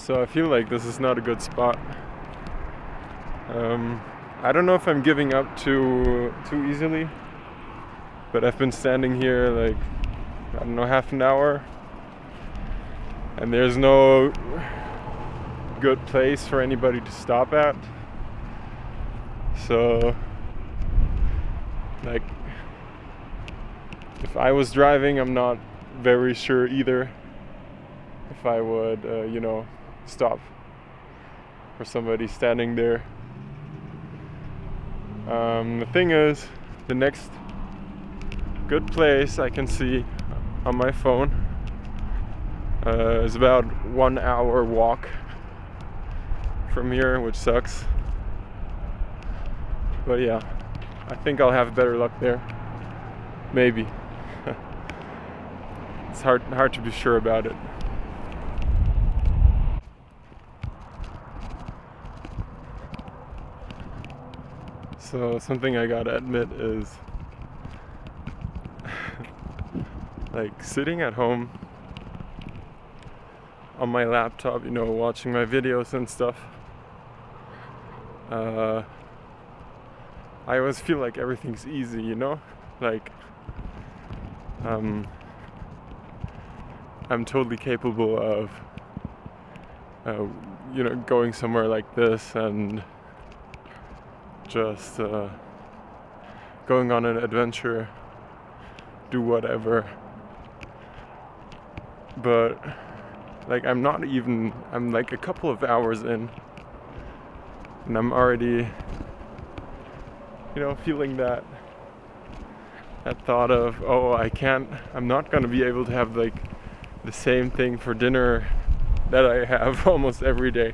So I feel like this is not a good spot. I don't know if I'm giving up too easily, but I've been standing here like, I don't know, half an hour, and there's no good place for anybody to stop at. So like, if I was driving, I'm not very sure either if I would stop for somebody standing there. The thing is, the next good place I can see on my phone is about 1 hour walk from here, which sucks. But yeah, I think I'll have better luck there. Maybe. It's hard to be sure about it. So something I gotta admit is like sitting at home on my laptop, watching my videos and stuff. I always feel like everything's easy, like I'm totally capable of going somewhere like this and just going on an adventure, do whatever. But like I'm like a couple of hours in, and I'm already feeling that thought of, I'm not gonna be able to have like the same thing for dinner that I have almost every day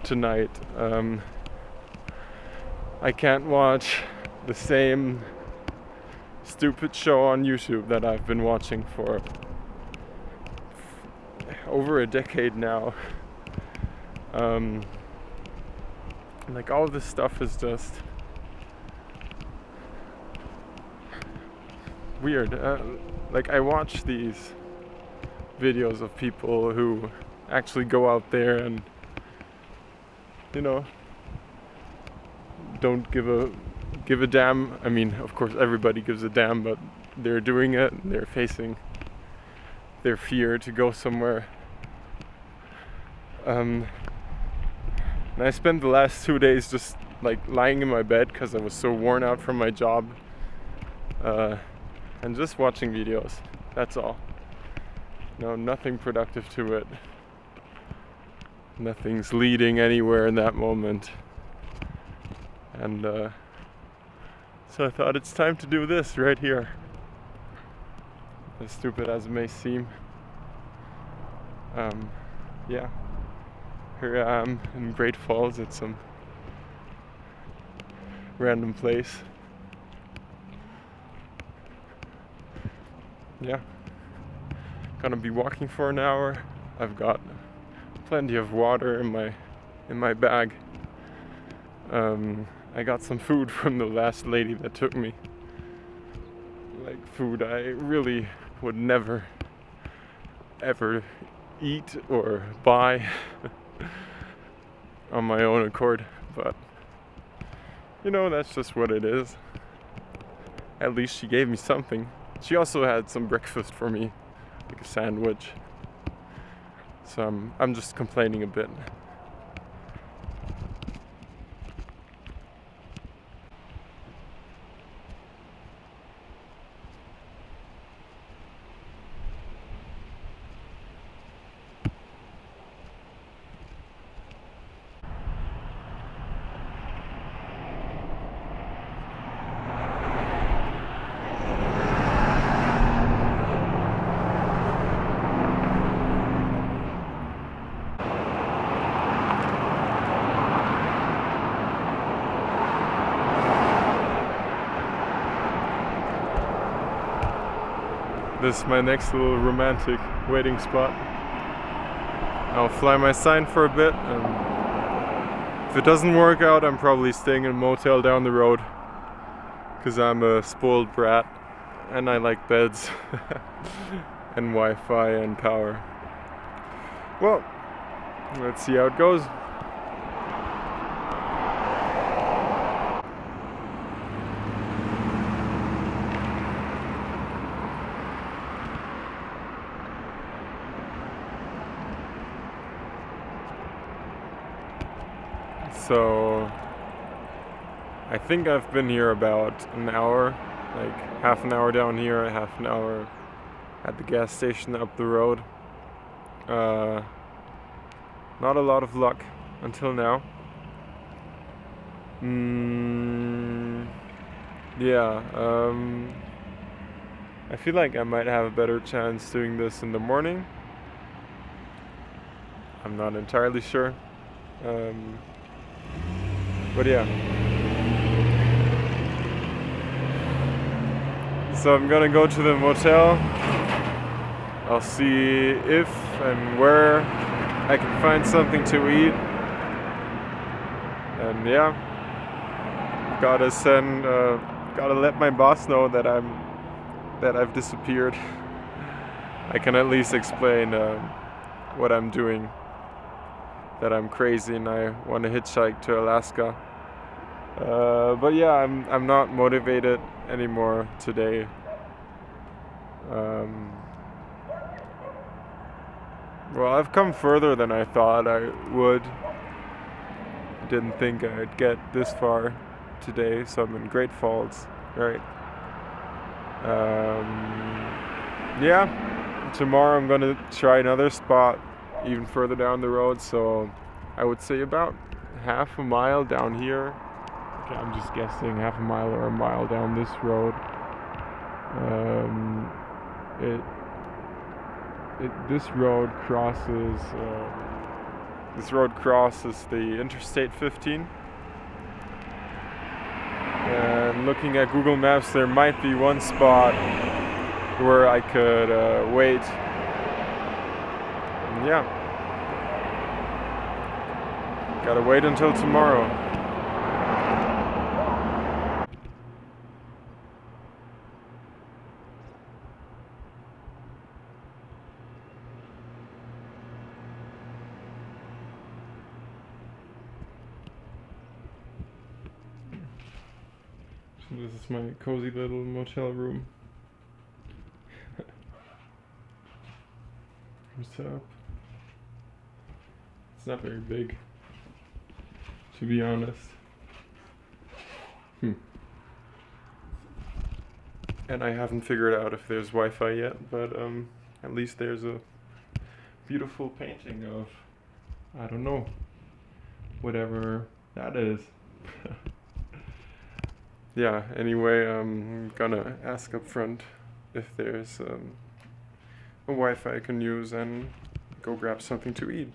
tonight. I can't watch the same stupid show on YouTube that I've been watching for over a decade now. Like all of this stuff is just weird. Like I watch these videos of people who actually go out there and don't give a damn. I mean, of course everybody gives a damn, but they're doing it and they're facing their fear to go somewhere. And I spent the last 2 days just like lying in my bed because I was so worn out from my job, and just watching videos. That's all. Nothing productive to it. Nothing's leading anywhere in that moment. And so I thought it's time to do this right here. As stupid as it may seem. Yeah. Here I am in Great Falls at some random place. Yeah. Gonna be walking for an hour. I've got plenty of water in my bag. I got some food from the last lady that took me. Like food I really would never ever eat or buy on my own accord, but that's just what it is. At least she gave me something. She also had some breakfast for me, like a sandwich. So I'm just complaining a bit. This is my next little romantic waiting spot. I'll fly my sign for a bit, and if it doesn't work out, I'm probably staying in a motel down the road, because I'm a spoiled brat and I like beds and Wi-Fi and power. Well, let's see how it goes. So I think I've been here about an hour, like half an hour down here, half an hour at the gas station up the road. Not a lot of luck until now. I feel like I might have a better chance doing this in the morning. I'm not entirely sure. But yeah. So I'm gonna go to the motel. I'll see if and where I can find something to eat. And yeah, gotta let my boss know that I've disappeared. I can at least explain what I'm doing. That I'm crazy and I want to hitchhike to Alaska. But yeah, I'm not motivated anymore today. Well, I've come further than I thought I would. Didn't think I'd get this far today, so I'm in Great Falls, right? Yeah, tomorrow I'm gonna try another spot even further down the road, so I would say about half a mile down here. Okay, I'm just guessing half a mile or a mile down this road. This road crosses the Interstate 15. And looking at Google Maps, there might be one spot where I could wait. And yeah, gotta wait until tomorrow. So this is my cozy little motel room. Set up. It's not very big, to be honest. And I haven't figured out if there's Wi-Fi yet, but at least there's a beautiful painting of, I don't know, whatever that is. Yeah, anyway, I'm gonna ask up front if there's a Wi-Fi I can use and go grab something to eat.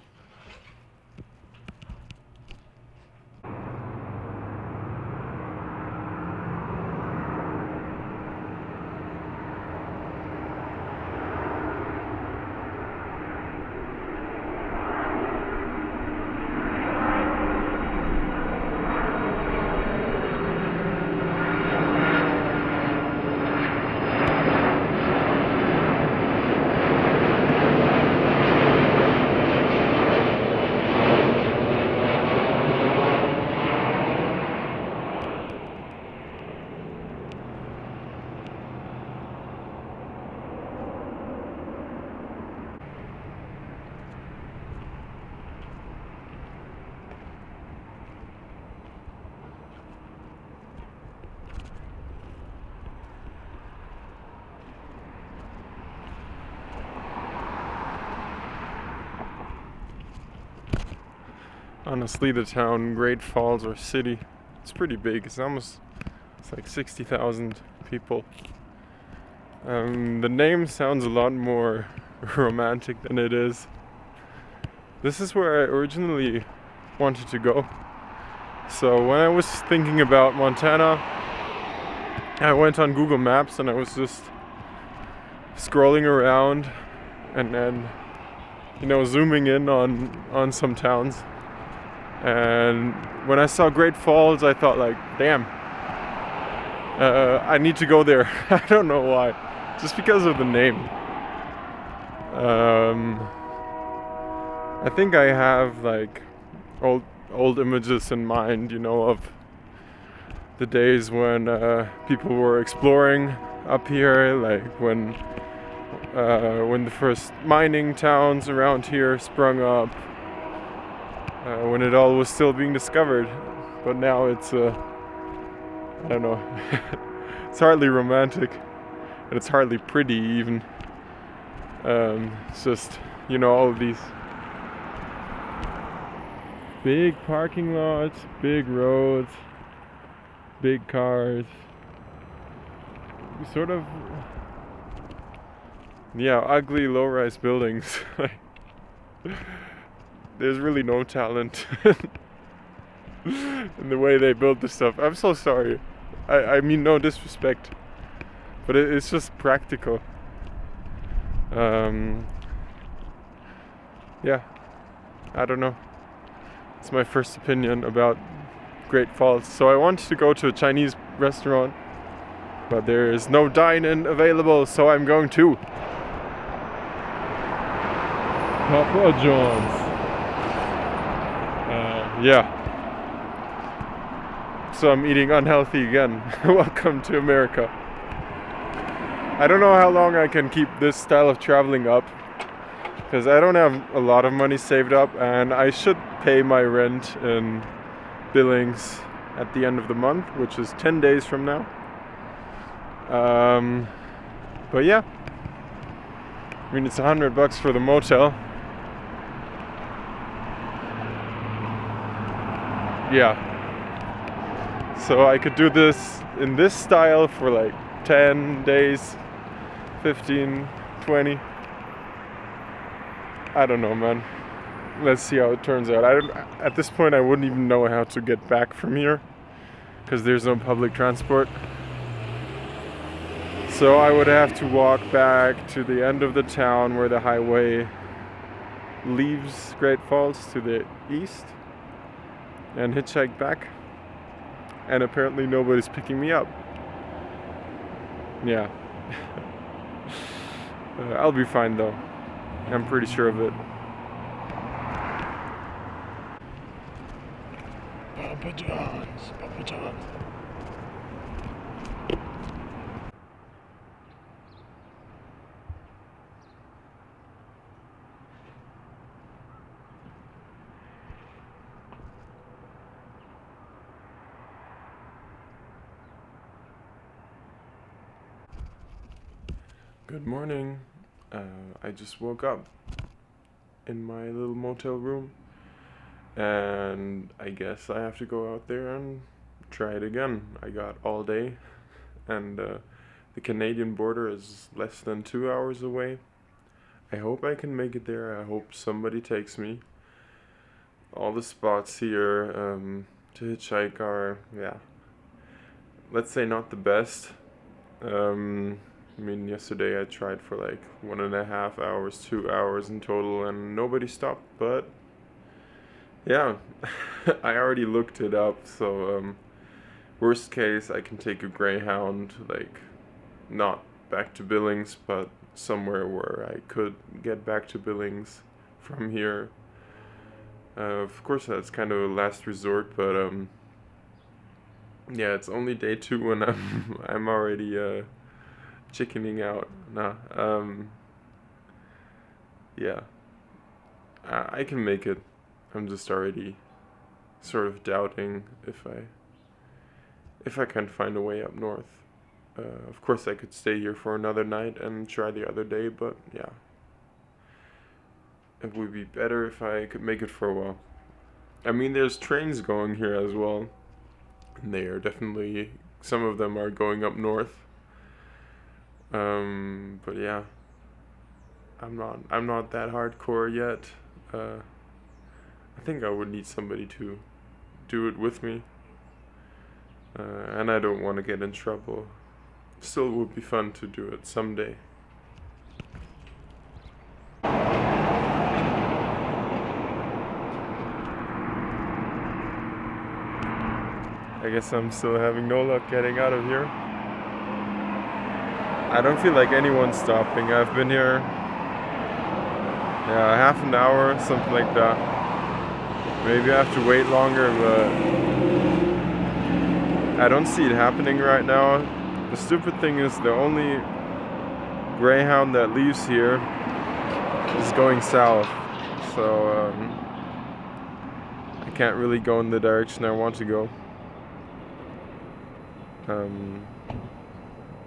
Honestly, the town, Great Falls, or city, it's pretty big. It's like 60,000 people. The name sounds a lot more romantic than it is. This is where I originally wanted to go. So when I was thinking about Montana, I went on Google Maps and I was just scrolling around and then, zooming in on some towns. And when I saw Great Falls, I thought like, damn, I need to go there. I don't know why, just because of the name. I think I have like old images in mind, you know, of the days when people were exploring up here, like when the first mining towns around here sprung up, when it all was still being discovered. But now it's I don't know, it's hardly romantic, and it's hardly pretty even. It's just, you know, all of these big parking lots, big roads, big cars, sort of, yeah, ugly low-rise buildings. There's really no talent in the way they build this stuff. I'm so sorry. I mean no disrespect, but it's just practical. Yeah, I don't know. It's my first opinion about Great Falls. So I wanted to go to a Chinese restaurant, but there is no dine-in available, so I'm going to Papa John's. Yeah. So I'm eating unhealthy again. Welcome to America. I don't know how long I can keep this style of traveling up, because I don't have a lot of money saved up, and I should pay my rent in Billings at the end of the month, which is 10 days from now. But yeah, I mean, it's $100 for the motel. Yeah. So I could do this in this style for like 10 days, 15, 20. I don't know, man. Let's see how it turns out. At this point, I wouldn't even know how to get back from here, because there's no public transport. So I would have to walk back to the end of the town where the highway leaves Great Falls to the east and hitchhike back. And apparently nobody's picking me up. Yeah. I'll be fine though. I'm pretty sure of it. Papa John's, Papa John's. Good morning. I just woke up in my little motel room, and I guess I have to go out there and try it again. I got all day, and the Canadian border is less than 2 hours away. I hope I can make it there. I hope somebody takes me. All the spots here to hitchhike are, yeah, let's say not the best. I mean, yesterday I tried for like 1.5 hours, 2 hours in total, and nobody stopped. But yeah, I already looked it up. So worst case, I can take a Greyhound, like not back to Billings, but somewhere where I could get back to Billings from here. Of course, that's kind of a last resort, but yeah, it's only day 2 and I'm already chickening out. Nah, yeah, I can make it. I'm just already sort of doubting if I can find a way up north. Of course, I could stay here for another night and try the other day, but yeah, it would be better if I could make it for a while. I mean, there's trains going here as well, and they are definitely, some of them are going up north. But yeah, I'm not that hardcore yet. I think I would need somebody to do it with me, and I don't want to get in trouble. Still would be fun to do it someday. I guess I'm still having no luck getting out of here. I don't feel like anyone's stopping. I've been here Yeah, half an hour, something like that. Maybe I have to wait longer, but I don't see it happening right now. The stupid thing is the only Greyhound that leaves here is going south, so I can't really go in the direction I want to go.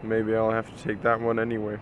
Maybe I'll have to take that one anyway.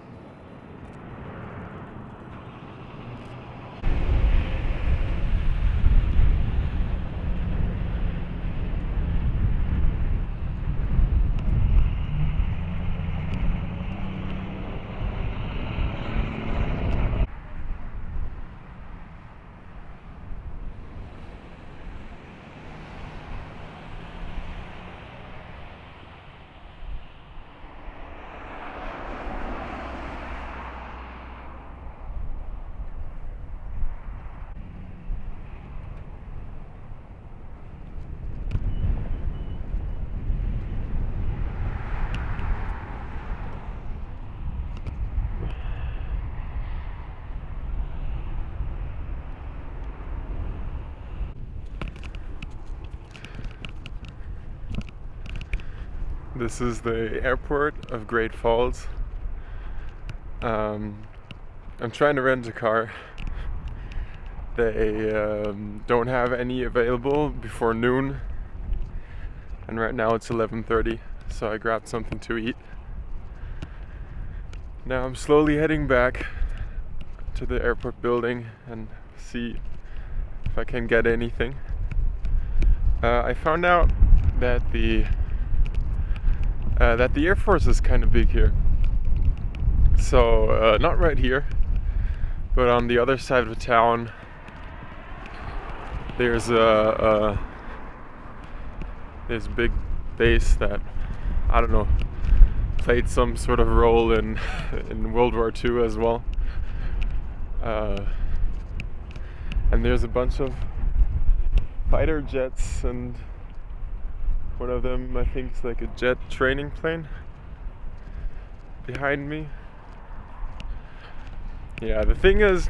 This is the airport of Great Falls. I'm trying to rent a car. They don't have any available before noon, and right now it's 11:30, so I grabbed something to eat. Now I'm slowly heading back to the airport building and see if I can get anything. I found out that the Air Force is kind of big here. So not right here, but on the other side of the town, there's a big base that, I don't know, played some sort of role in World War II as well. And there's a bunch of fighter jets, and one of them I think is like a jet training plane behind me. Yeah, the thing is,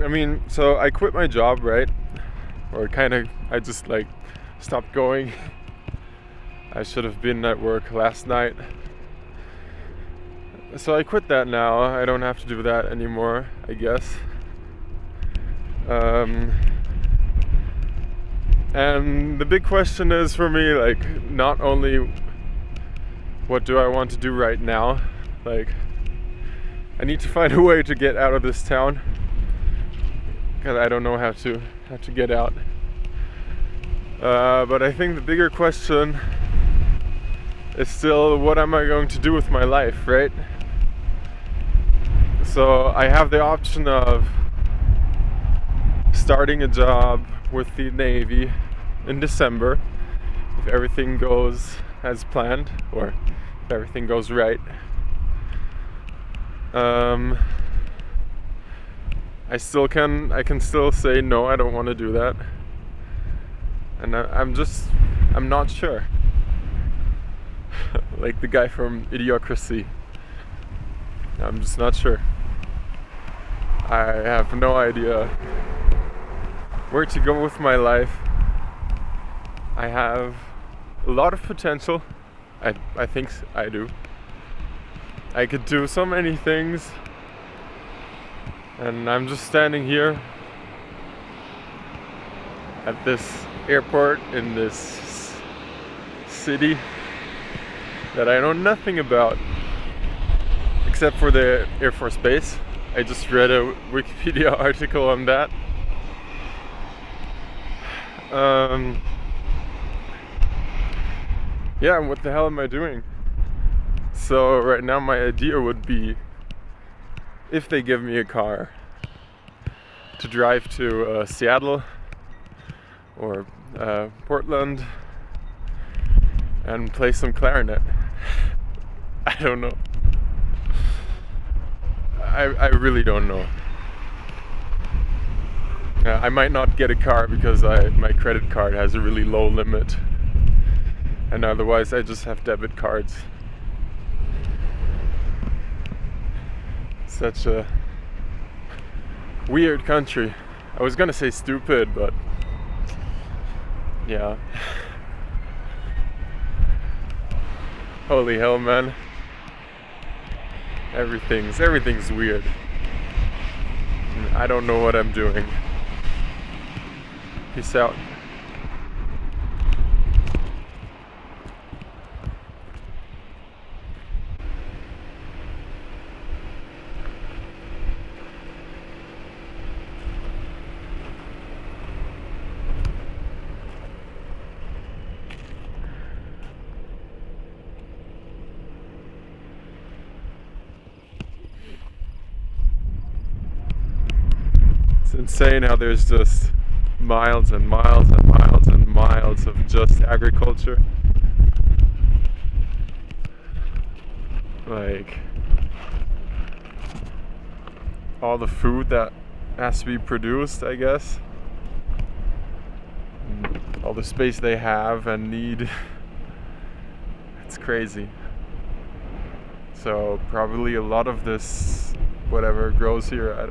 I mean, so I quit my job, right? Or I just like stopped going. I should have been at work last night. So I quit that now. I don't have to do that anymore, I guess. And the big question is for me, like, not only what do I want to do right now, like, I need to find a way to get out of this town, because I don't know how to get out. But I think the bigger question is still, what am I going to do with my life, right? So I have the option of starting a job with the Navy in December, if everything goes as planned, or if everything goes right. I can still say no, I don't want to do that, and I'm not sure. Like the guy from Idiocracy, I'm just not sure. I have no idea where to go with my life. I have a lot of potential. I think I do. I could do so many things, and I'm just standing here at this airport in this city that I know nothing about, except for the Air Force Base. I just read a Wikipedia article on that. Yeah, and what the hell am I doing? So right now my idea would be, if they give me a car, to drive to Seattle or Portland and play some clarinet. I don't know. I really don't know. I might not get a car because my credit card has a really low limit, and otherwise I just have debit cards. Such a weird country. I was gonna say stupid, but yeah. Holy hell, man. Everything's weird. I don't know what I'm doing. Peace out. It's insane how there's just miles and miles and miles and miles of just agriculture. Like all the food that has to be produced, I guess. And all the space they have and need. It's crazy. So probably a lot of this whatever grows here,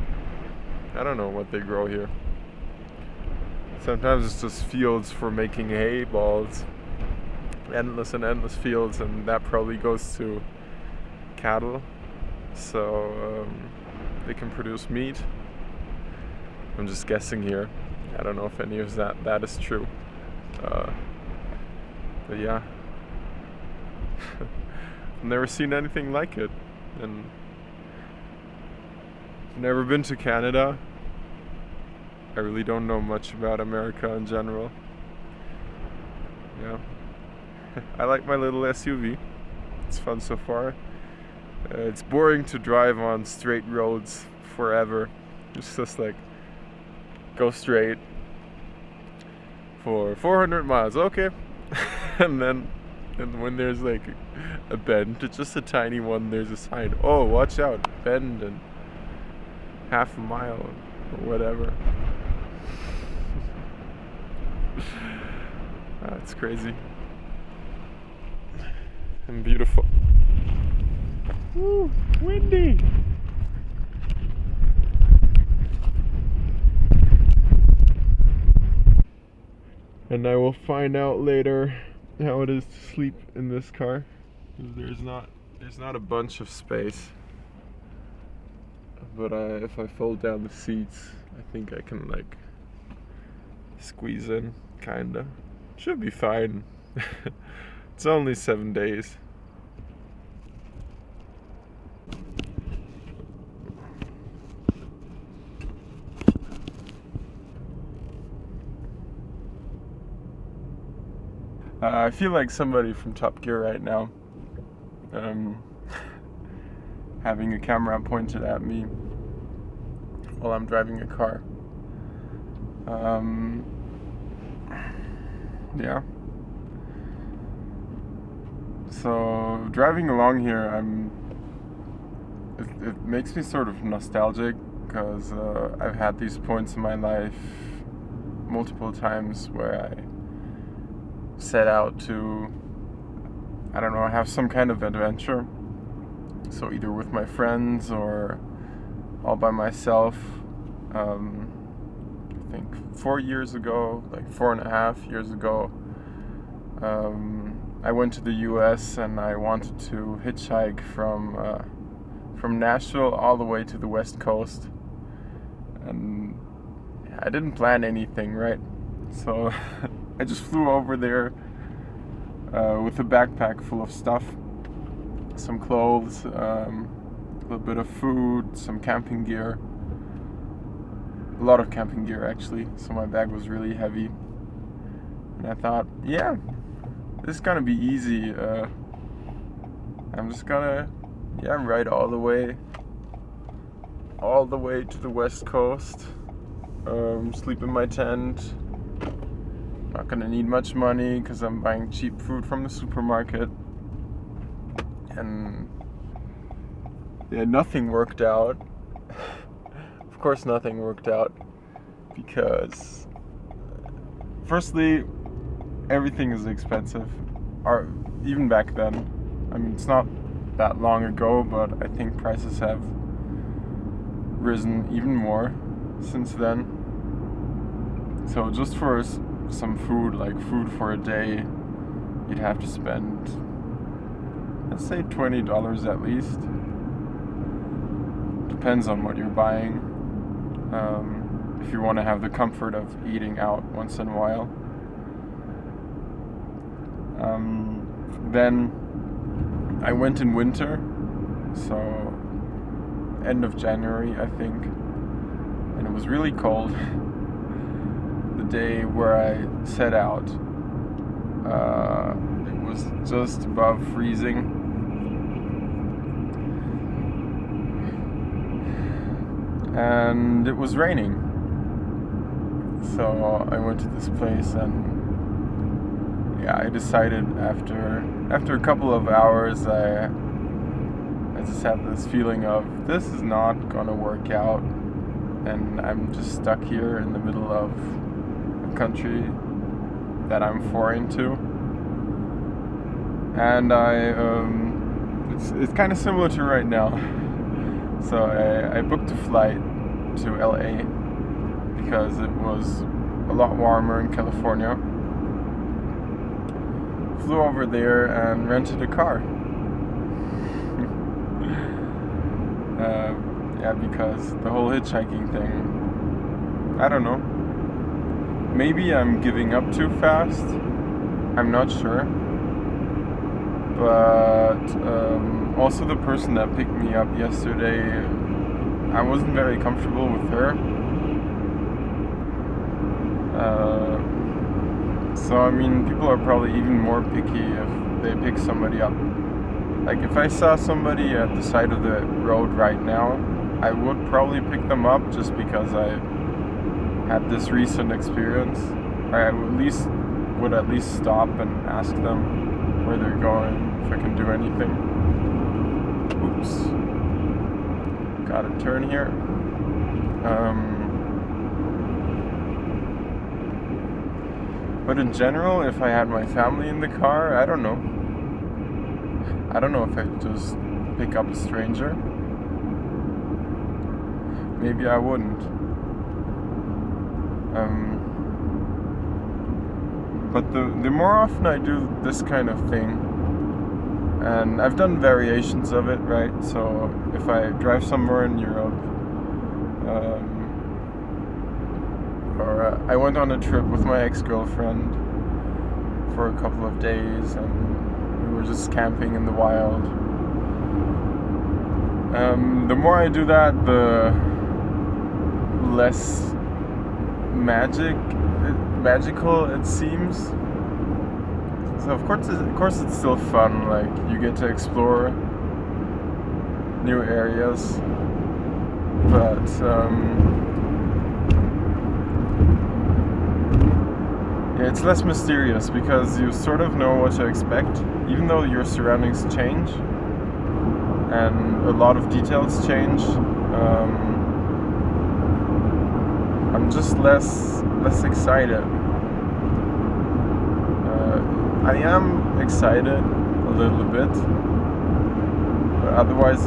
I don't know what they grow here. Sometimes it's just fields for making hay balls. Endless and endless fields, and that probably goes to cattle. So they can produce meat. I'm just guessing here. I don't know if any of that is true. But yeah. I've never seen anything like it. And never been to Canada. I really don't know much about America in general. Yeah. I like my little SUV. It's fun so far. It's boring to drive on straight roads forever. It's just like go straight for 400 miles. Okay. and when there's like a bend, it's just a tiny one, there's a sign. Oh, watch out, bend, and half a mile or whatever. It's crazy and beautiful. Woo, windy. And I will find out later how it is to sleep in this car. There's not a bunch of space. But if I fold down the seats, I think I can like squeeze in, kinda. Should be fine. It's only 7 days. I feel like somebody from Top Gear right now. Having a camera pointed at me while I'm driving a car. Yeah. So driving along here, it makes me sort of nostalgic because I've had these points in my life multiple times where I set out to, I don't know, have some kind of adventure. So either with my friends or all by myself. I think 4 years ago, like 4.5 years ago, I went to the US and I wanted to hitchhike from Nashville all the way to the West Coast. And I didn't plan anything, right? So I just flew over there with a backpack full of stuff. Some clothes, a little bit of food, some camping gear. A lot of camping gear actually, so my bag was really heavy. And I thought, yeah, this is gonna be easy. I'm just gonna, ride all the way to the West Coast. Sleep in my tent. Not gonna need much money because I'm buying cheap food from the supermarket. And yeah, nothing worked out. Of course nothing worked out because firstly, everything is expensive, or even back then. I mean, it's not that long ago, but I think prices have risen even more. since then. So just for some food, like food for a day, you'd have to spend, let's say, $20 at least. Depends on what you're buying. If you want to have the comfort of eating out once in a while. Then I went in winter, so end of January, I think, and it was really cold. The day where I set out, it was just above freezing. And it was raining. So I went to this place, and I decided after a couple of hours, I just had this feeling of this is not gonna work out, and I'm just stuck here in the middle of a country that I'm foreign to. And it's kind of similar to right now. So I booked a flight to LA because it was a lot warmer in California. Flew over there and rented a car. Because the whole hitchhiking thing, I don't know. Maybe I'm giving up too fast. I'm not sure. But also the person that picked me up yesterday, I wasn't very comfortable with her. So I mean, people are probably even more picky if they pick somebody up. Like if I saw somebody at the side of the road right now, I would probably pick them up just because I had this recent experience. I would at least stop and ask them where they're going, if I can do anything. Oops. Gotta turn here. But in general, if I had my family in the car, I don't know. I don't know if I'd just pick up a stranger. Maybe I wouldn't. But the more often I do this kind of thing, and I've done variations of it, right? So if I drive somewhere in Europe, or I went on a trip with my ex-girlfriend for a couple of days, and we were just camping in the wild. The more I do that, the less magical it seems. So of course it's still fun. Like you get to explore new areas, but it's less mysterious because you sort of know what to expect, even though your surroundings change and a lot of details change. I'm just less excited. I am excited a little bit, but otherwise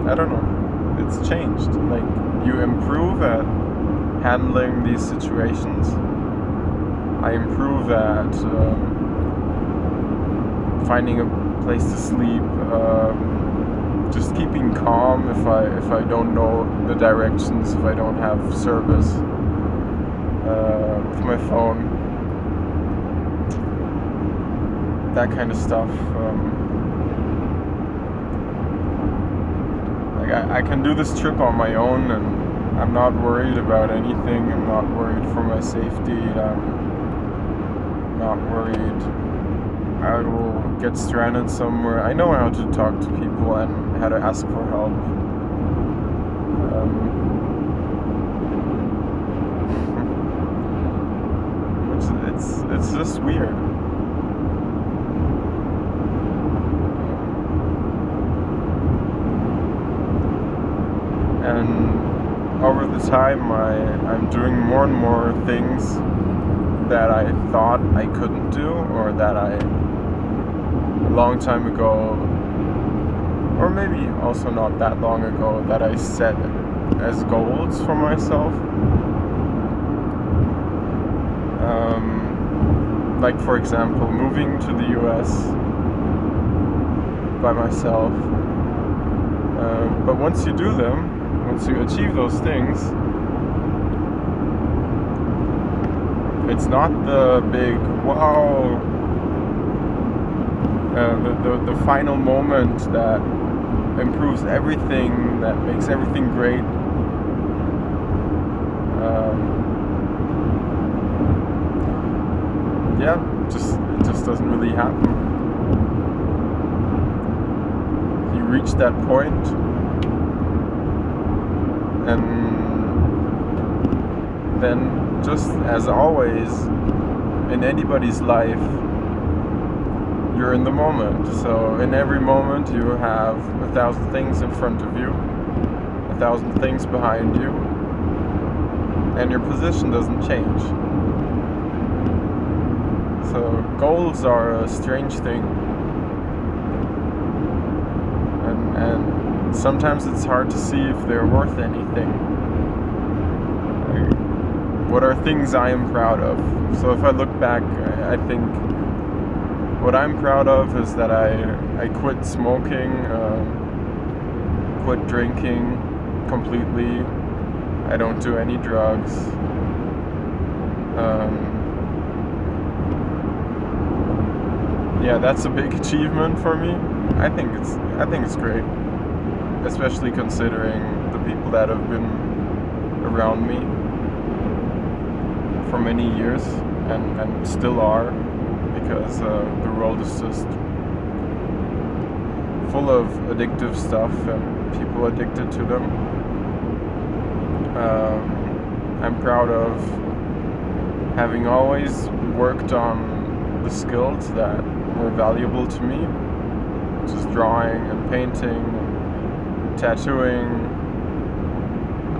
I don't know, it's changed. Like you improve at handling these situations. I improve at finding a place to sleep, just keeping calm if I don't know the directions, if I don't have service with my phone, that kind of stuff. Like I can do this trip on my own, and I'm not worried about anything. I'm not worried for my safety. I'm not worried I will get stranded somewhere. I know how to talk to people and how to ask for help. It's just weird. And over the time, I'm doing more and more things that I thought I couldn't do, or that a long time ago, or maybe also not that long ago, that I said as goals for myself. Like for example, moving to the US by myself. But once you do them, once you achieve those things, it's not the big wow, the final moment that improves everything, that makes everything great. Yeah, it just doesn't really happen. You reach that point, and then, just as always in anybody's life, you're in the moment. So in every moment you have 1,000 things in front of you, 1,000 things behind you, and your position doesn't change. So goals are a strange thing, and sometimes it's hard to see if they're worth anything. What are things I am proud of? So if I look back, I think what I'm proud of is that I quit smoking, quit drinking completely. I don't do any drugs. Yeah, that's a big achievement for me. I think it's great, especially considering the people that have been around me for many years and still are, because the world is just full of addictive stuff and people addicted to them. I'm proud of having always worked on the skills that were valuable to me, which is drawing and painting and tattooing.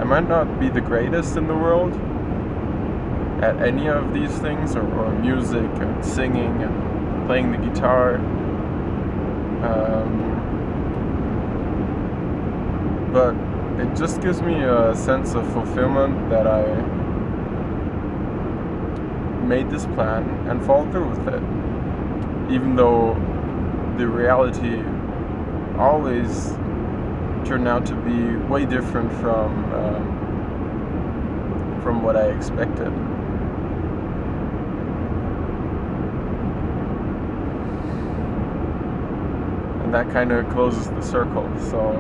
I might not be the greatest in the world at any of these things, or music and singing and playing the guitar, but it just gives me a sense of fulfillment that I made this plan and followed through with it, even though the reality always turned out to be way different from what I expected. And that kind of closes the circle. So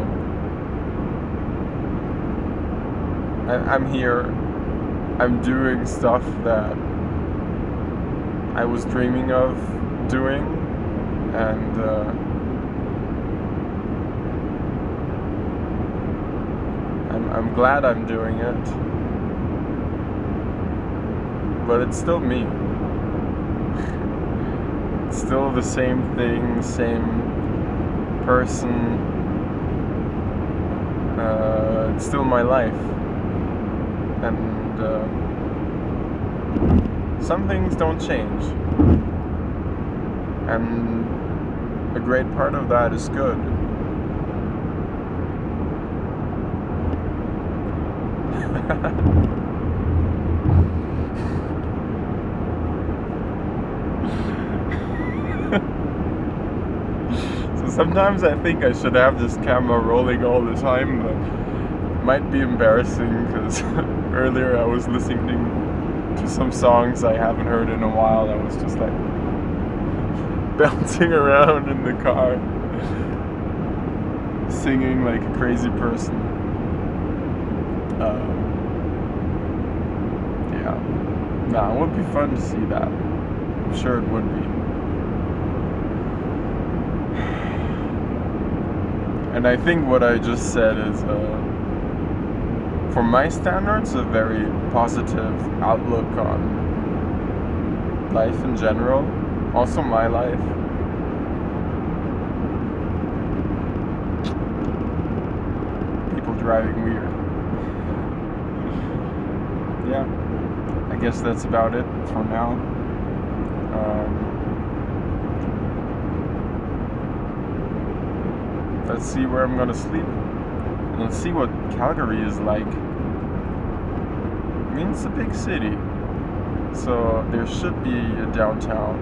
I'm here, I'm doing stuff that I was dreaming of doing, and I'm glad I'm doing it, but it's still me. It's still the same thing, same person. It's still my life, and some things don't change, and a great part of that is good. So sometimes I think I should have this camera rolling all the time, but it might be embarrassing, because earlier I was listening to some songs I haven't heard in a while. I was just like bouncing around in the car, singing like a crazy person. Yeah, it would be fun to see that. I'm sure it would be. And I think what I just said is, for my standards, a very positive outlook on life in general, also my life. People driving weird. Yeah, I guess that's about it for now. Let's see where I'm gonna sleep, Let's see what Calgary is like. I mean, it's a big city, so there should be a downtown,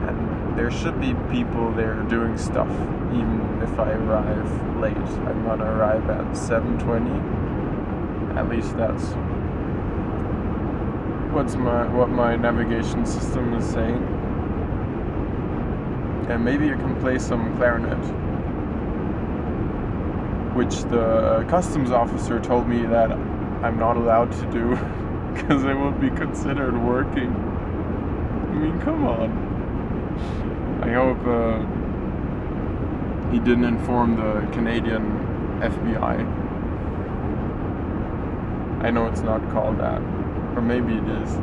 and there should be people there doing stuff, even if I arrive late. I'm gonna arrive at 7:20. At least that's what my navigation system is saying. And maybe you can play some clarinet, which the customs officer told me that I'm not allowed to do because it would be considered working. I mean, come on. I hope he didn't inform the Canadian FBI. I know it's not called that, or maybe it is.